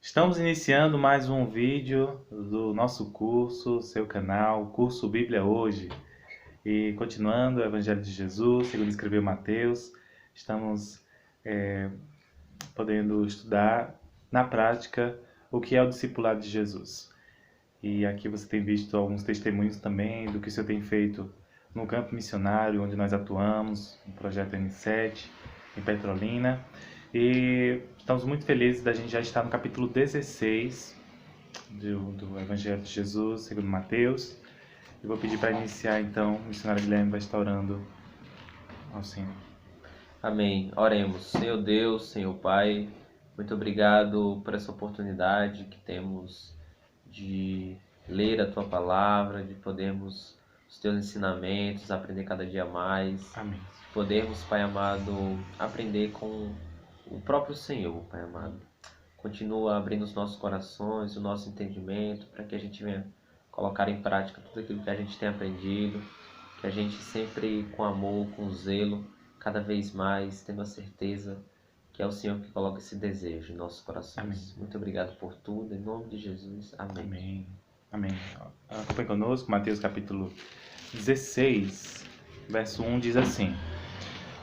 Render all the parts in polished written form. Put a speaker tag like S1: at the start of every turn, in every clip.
S1: Estamos iniciando mais um vídeo do nosso curso, seu canal, Curso Bíblia Hoje. E continuando o Evangelho de Jesus, segundo escreveu Mateus, estamos podendo estudar na prática o que é o discipulado de Jesus. E aqui você tem visto alguns testemunhos também do que o Senhor tem feito no campo missionário, onde nós atuamos, no projeto N7, em Petrolina. E estamos muito felizes da gente já estar no capítulo 16 do Evangelho de Jesus, segundo Mateus. Eu vou pedir para iniciar então, o missionário Guilherme vai estar orando ao Senhor.
S2: Amém. Oremos. Senhor Deus, Senhor Pai, muito obrigado por essa oportunidade que temos de ler a Tua Palavra, de podermos os Teus ensinamentos, aprender cada dia mais.
S1: Amém.
S2: Podermos, Pai amado, aprender com o próprio Senhor, Pai amado. Continua abrindo os nossos corações, o nosso entendimento, para que a gente venha colocar em prática tudo aquilo que a gente tem aprendido, que a gente sempre com amor, com zelo, cada vez mais, tendo a certeza que é o Senhor que coloca esse desejo em nossos corações.
S1: Amém.
S2: Muito obrigado por tudo, em nome de Jesus. Amém.
S1: Amém. Amém. Acompanhe conosco, Mateus capítulo 16, verso 1 diz assim: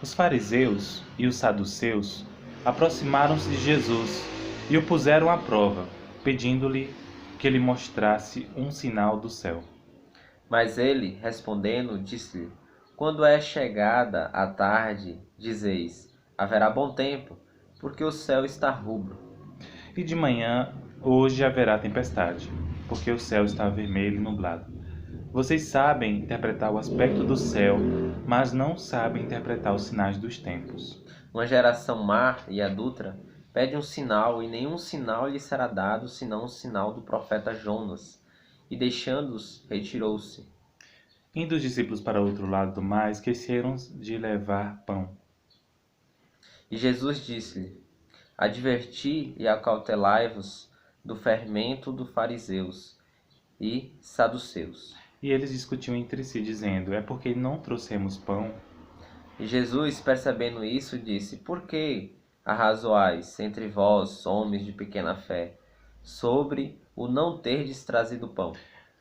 S1: Os fariseus e os saduceus aproximaram-se de Jesus e o puseram à prova, pedindo-lhe que lhe mostrasse um sinal do céu.
S2: Mas ele, respondendo, disse-lhe: Quando é chegada a tarde, dizeis: haverá bom tempo, porque o céu está rubro.
S1: E de manhã, hoje haverá tempestade, porque o céu está vermelho e nublado. Vocês sabem interpretar o aspecto do céu, mas não sabem interpretar os sinais dos tempos.
S2: Uma geração má e adulta pede um sinal, e nenhum sinal lhe será dado, senão o sinal do profeta Jonas. E deixando-os, retirou-se.
S1: Indo os discípulos para outro lado do mar, esqueceram de levar pão.
S2: E Jesus disse-lhe: Adverti e acautelai-vos do fermento dos fariseus e saduceus.
S1: E eles discutiam entre si, dizendo: É porque não trouxemos pão?
S2: E Jesus, percebendo isso, disse: Por que arrazoais entre vós, homens de pequena fé, sobre o não terdes trazido pão?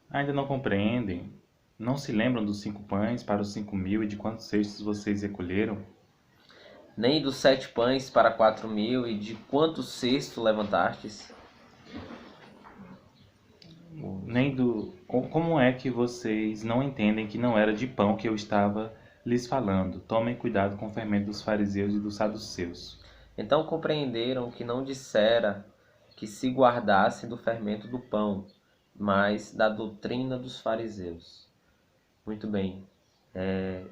S1: Ainda não compreendem? Não se lembram dos 5 pães para os 5.000 e de quantos cestos vocês recolheram?
S2: Nem dos 7 pães para 4.000 e de quantos cestos levantastes?
S1: Como é que vocês não entendem que não era de pão que eu estava lhes falando? Tomem cuidado com o fermento dos fariseus e dos saduceus.
S2: Então compreenderam que não dissera que se guardassem do fermento do pão, mas da doutrina dos fariseus. Muito bem.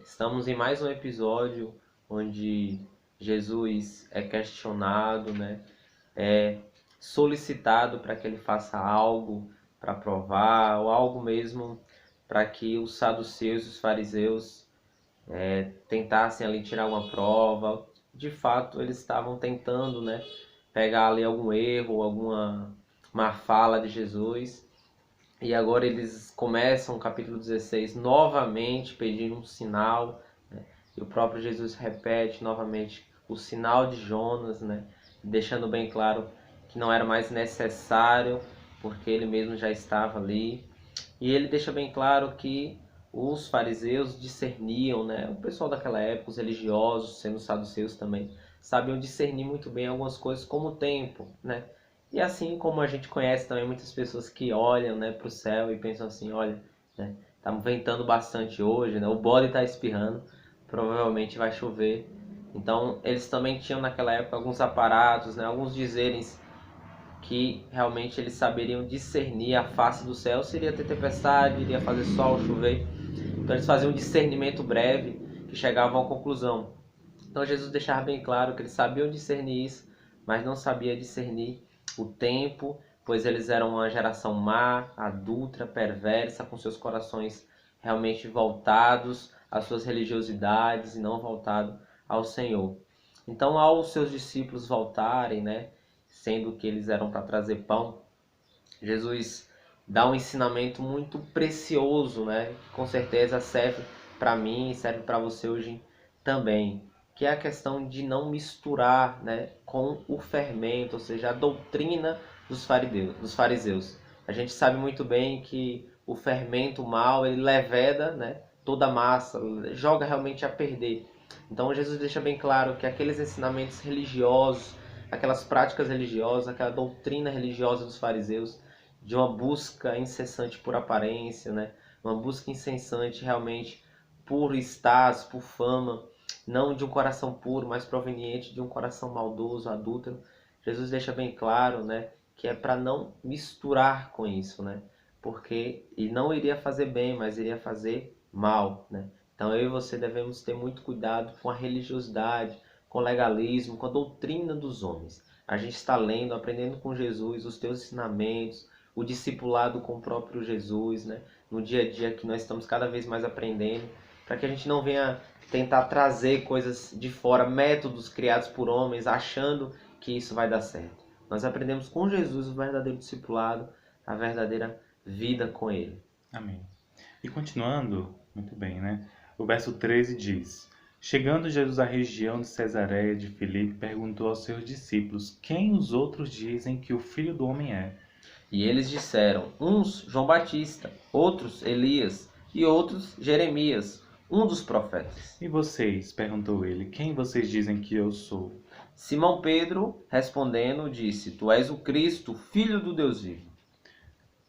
S2: Estamos em mais um episódio onde Jesus é questionado, é solicitado para que ele faça algo para provar, ou algo mesmo para que os saduceus e os fariseus tentassem ali tirar uma prova. De fato, eles estavam tentando, pegar ali algum erro, alguma má fala de Jesus. E agora eles começam o capítulo 16 novamente pedindo um sinal, e o próprio Jesus repete novamente o sinal de Jonas, deixando bem claro que não era mais necessário, porque ele mesmo já estava ali. E ele deixa bem claro que os fariseus discerniam, o pessoal daquela época, os religiosos, sendo os saduceus também, sabiam discernir muito bem algumas coisas como o tempo, E assim como a gente conhece também muitas pessoas que olham, para o céu e pensam assim: olha, tá ventando bastante hoje, o bode está espirrando, provavelmente vai chover. Então eles também tinham naquela época alguns aparatos, alguns dizeres que realmente eles saberiam discernir a face do céu, se iria ter tempestade, iria fazer sol, chover. Então eles faziam um discernimento breve que chegavam à conclusão. Então Jesus deixava bem claro que eles sabiam discernir isso, mas não sabia discernir o tempo, pois eles eram uma geração má, adulta, perversa, com seus corações realmente voltados às suas religiosidades e não voltados ao Senhor. Então, aos seus discípulos voltarem, sendo que eles eram para trazer pão, Jesus dá um ensinamento muito precioso, que com certeza serve para mim e serve para você hoje também, que é a questão de não misturar, com o fermento, ou seja, a doutrina dos fariseus. A gente sabe muito bem que o fermento mal, ele leveda, né, toda a massa, joga realmente a perder. Então Jesus deixa bem claro que aqueles ensinamentos religiosos, aquelas práticas religiosas, aquela doutrina religiosa dos fariseus, de uma busca incessante por aparência, né, uma busca incessante realmente por status, por fama, não de um coração puro, mas proveniente de um coração maldoso, adúltero. Jesus deixa bem claro, né, que é para não misturar com isso, né? Porque e não iria fazer bem, mas iria fazer mal, né? Então eu e você devemos ter muito cuidado com a religiosidade, com o legalismo, com a doutrina dos homens. A gente está lendo, aprendendo com Jesus, os teus ensinamentos, o discipulado com o próprio Jesus, né? No dia a dia que nós estamos cada vez mais aprendendo, para que a gente não venha tentar trazer coisas de fora, métodos criados por homens, achando que isso vai dar certo. Nós aprendemos com Jesus o verdadeiro discipulado, a verdadeira vida com Ele.
S1: Amém. E continuando, muito bem, né? O verso 13 diz: Chegando Jesus à região de Cesareia de Filipe, perguntou aos seus discípulos: Quem os outros dizem que o Filho do Homem é?
S2: E eles disseram, uns João Batista, outros Elias e outros Jeremias, um dos profetas.
S1: E vocês? Perguntou ele: Quem vocês dizem que eu sou?
S2: Simão Pedro, respondendo, disse, Tu és o Cristo, filho do Deus vivo.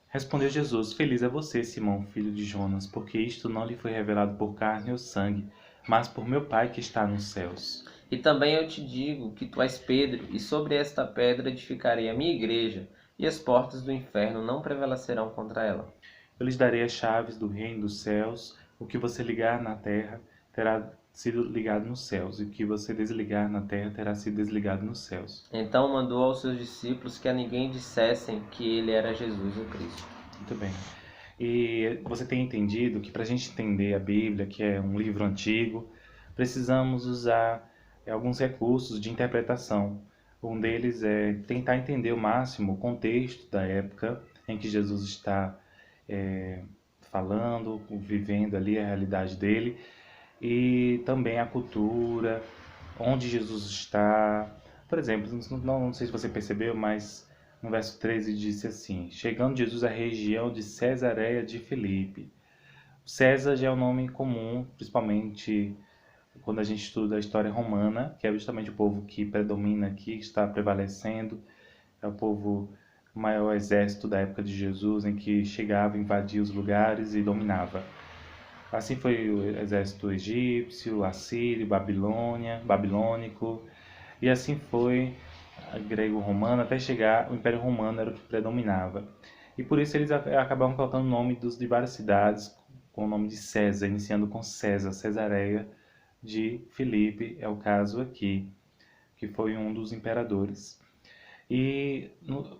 S1: Respondeu Jesus: Feliz é você, Simão, filho de Jonas, porque isto não lhe foi revelado por carne ou sangue, mas por meu Pai que está nos céus.
S2: E também eu te digo que tu és Pedro, e sobre esta pedra edificarei a minha igreja, e as portas do inferno não prevalecerão contra ela.
S1: Eu lhes darei as chaves do reino dos céus. O que você ligar na terra terá sido ligado nos céus, e o que você desligar na terra terá sido desligado nos céus.
S2: Então mandou aos seus discípulos que a ninguém dissessem que ele era Jesus o Cristo.
S1: Muito bem. E você tem entendido que para a gente entender a Bíblia, que é um livro antigo, precisamos usar alguns recursos de interpretação. Um deles é tentar entender ao máximo o contexto da época em que Jesus está falando, vivendo ali a realidade dele, e também a cultura, onde Jesus está. Por exemplo, não sei se você percebeu, mas no verso 13 disse assim: Chegando Jesus à região de Cesareia de Filipe. César já é um nome comum, principalmente quando a gente estuda a história romana, que é justamente o povo que predomina aqui, que está prevalecendo, é o povo maior exército da época de Jesus, em que chegava, invadia os lugares e dominava. Assim foi o exército egípcio, assírio, babilônico, e assim foi grego-romano, até chegar, o Império Romano era o que predominava. E por isso eles acabavam colocando o nome de várias cidades com o nome de César, iniciando com César, Cesareia de Filipe, é o caso aqui, que foi um dos imperadores. E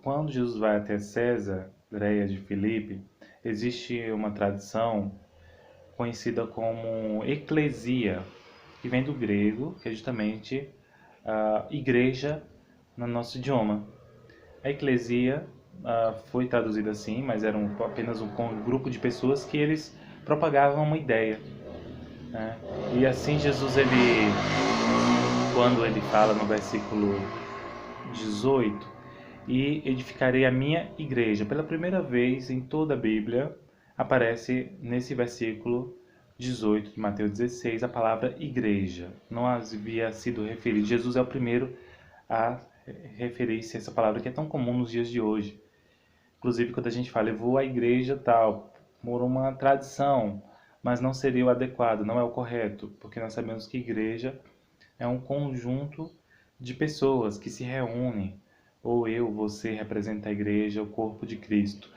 S1: quando Jesus vai até Cesareia de Filipe, existe uma tradição conhecida como eclesia, que vem do grego, que é justamente a igreja no nosso idioma. A eclesia foi traduzida assim, mas era apenas um grupo de pessoas que eles propagavam uma ideia, né? E assim Jesus, quando ele fala no versículo 18, e edificarei a minha igreja. Pela primeira vez em toda a Bíblia aparece nesse versículo 18 de Mateus 16 a palavra igreja. Não havia sido referido. Jesus é o primeiro a referir-se a essa palavra que é tão comum nos dias de hoje. Inclusive quando a gente fala, eu vou à igreja tal, por uma tradição, mas não seria o adequado, não é o correto, porque nós sabemos que igreja é um conjunto de pessoas que se reúnem, ou eu, você representa a igreja, o corpo de Cristo,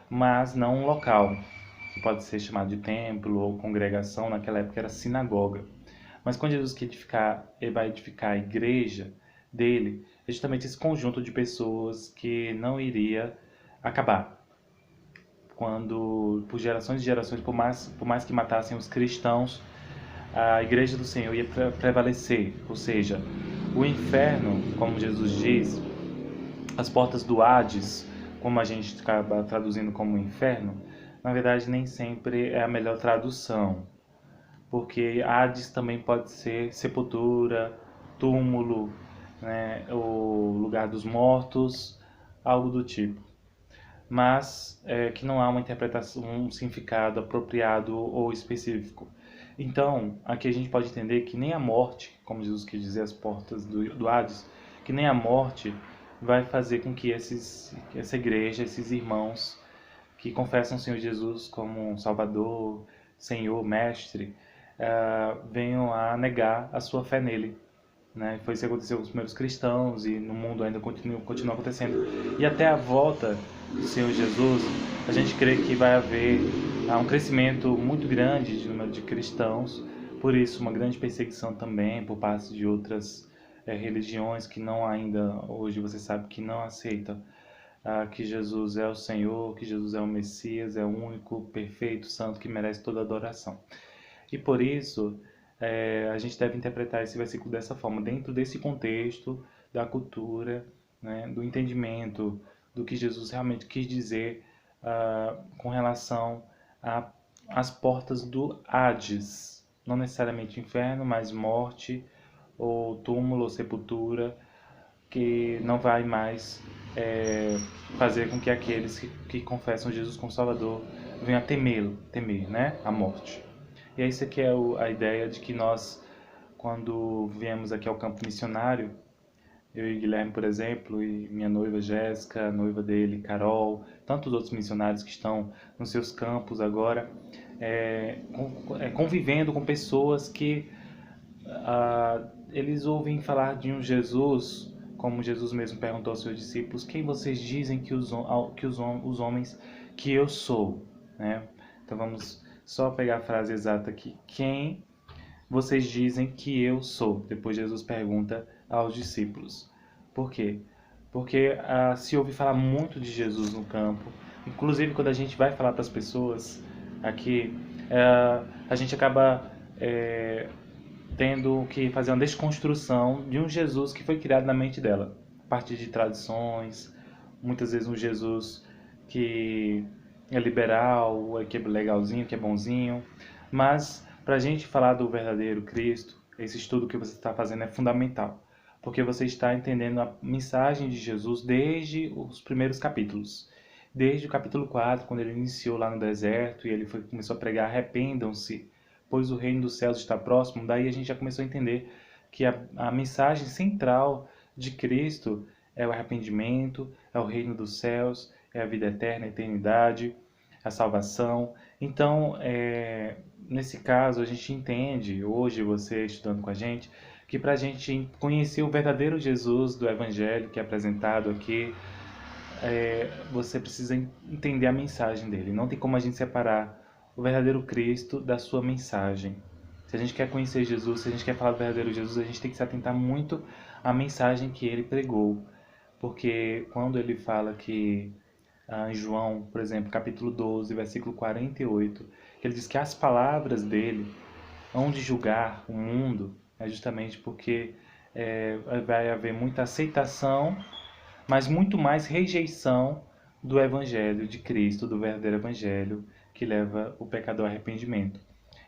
S1: mas não um local, que pode ser chamado de templo ou congregação, naquela época era sinagoga. Mas quando Jesus quer edificar, ele vai edificar a igreja dele, é justamente esse conjunto de pessoas que não iria acabar. Quando, por gerações e gerações, por mais que matassem os cristãos, a igreja do Senhor ia prevalecer, ou seja, o inferno, como Jesus diz, as portas do Hades, como a gente acaba traduzindo como inferno, na verdade nem sempre é a melhor tradução, porque Hades também pode ser sepultura, túmulo, né, o lugar dos mortos, algo do tipo. Mas que não há uma interpretação, um significado apropriado ou específico. Então, aqui a gente pode entender que nem a morte, como Jesus quis dizer, as portas do Hades, que nem a morte vai fazer com que essa igreja, esses irmãos que confessam o Senhor Jesus como Salvador, Senhor, Mestre, venham a negar a sua fé nele. Né? Foi isso que aconteceu com os primeiros cristãos e no mundo ainda continua acontecendo. E até a volta do Senhor Jesus, a gente crê que vai haver um crescimento muito grande de número de cristãos, por isso uma grande perseguição também por parte de outras religiões que não ainda, hoje você sabe que não aceitam que Jesus é o Senhor, que Jesus é o Messias, é o único, perfeito, santo, que merece toda adoração. E por isso, a gente deve interpretar esse versículo dessa forma, dentro desse contexto da cultura, né, do entendimento do que Jesus realmente quis dizer com relação às portas do Hades. Não necessariamente inferno, mas morte, ou túmulo, ou sepultura, que não vai mais fazer com que aqueles que confessam Jesus como Salvador venham a temer, né, a morte. E é isso que é a ideia de que nós, quando viemos aqui ao campo missionário, eu e Guilherme, por exemplo, e minha noiva Jéssica, a noiva dele, Carol, tantos outros missionários que estão nos seus campos agora, convivendo com pessoas que eles ouvem falar de um Jesus, como Jesus mesmo perguntou aos seus discípulos, quem vocês dizem que os homens que eu sou, né? Então vamos só pegar a frase exata aqui. Quem vocês dizem que eu sou? Depois Jesus pergunta aos discípulos. Por quê? Porque se ouve falar muito de Jesus no campo. Inclusive quando a gente vai falar para as pessoas aqui, a gente acaba tendo que fazer uma desconstrução de um Jesus que foi criado na mente dela, a partir de tradições, muitas vezes um Jesus que é liberal, que é legalzinho, que é bonzinho, mas para a gente falar do verdadeiro Cristo, esse estudo que você está fazendo é fundamental, porque você está entendendo a mensagem de Jesus desde os primeiros capítulos. Desde o capítulo 4, quando ele iniciou lá no deserto e ele começou a pregar, arrependam-se, pois o reino dos céus está próximo. Daí a gente já começou a entender que a mensagem central de Cristo é o arrependimento, é o reino dos céus, é a vida eterna, a eternidade, a salvação. Então, nesse caso, a gente entende, hoje você estudando com a gente, que para a gente conhecer o verdadeiro Jesus do Evangelho que é apresentado aqui, você precisa entender a mensagem dele. Não tem como a gente separar o verdadeiro Cristo da sua mensagem. Se a gente quer conhecer Jesus, se a gente quer falar do verdadeiro Jesus, a gente tem que se atentar muito à mensagem que ele pregou. Porque quando ele fala que, em João, por exemplo, capítulo 12, versículo 48, que ele diz que as palavras dele hão de julgar o mundo, é justamente porque vai haver muita aceitação, mas muito mais rejeição do Evangelho de Cristo, do verdadeiro Evangelho que leva o pecador ao arrependimento.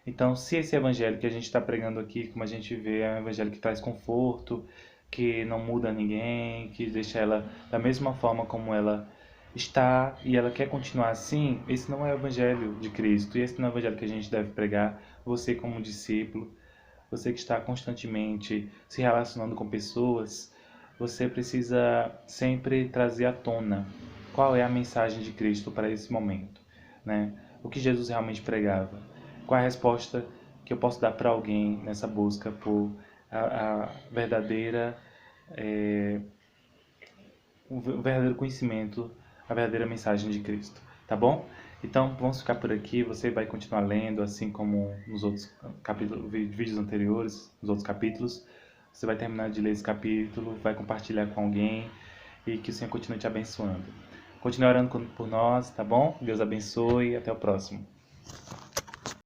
S1: Então, se esse Evangelho que a gente está pregando aqui, como a gente vê, é um Evangelho que traz conforto, que não muda ninguém, que deixa ela da mesma forma como ela está e ela quer continuar assim, esse não é o Evangelho de Cristo e esse não é o Evangelho que a gente deve pregar. Você como discípulo, você que está constantemente se relacionando com pessoas, você precisa sempre trazer à tona qual é a mensagem de Cristo para esse momento, né? O que Jesus realmente pregava. Qual é a resposta que eu posso dar para alguém nessa busca por a verdadeira, o verdadeiro conhecimento, a verdadeira mensagem de Cristo, tá bom? Então vamos ficar por aqui, você vai continuar lendo, assim como nos outros capítulos, vídeos anteriores, nos outros capítulos. Você vai terminar de ler esse capítulo, vai compartilhar com alguém e que o Senhor continue te abençoando. Continue orando por nós, tá bom? Deus abençoe e até o próximo.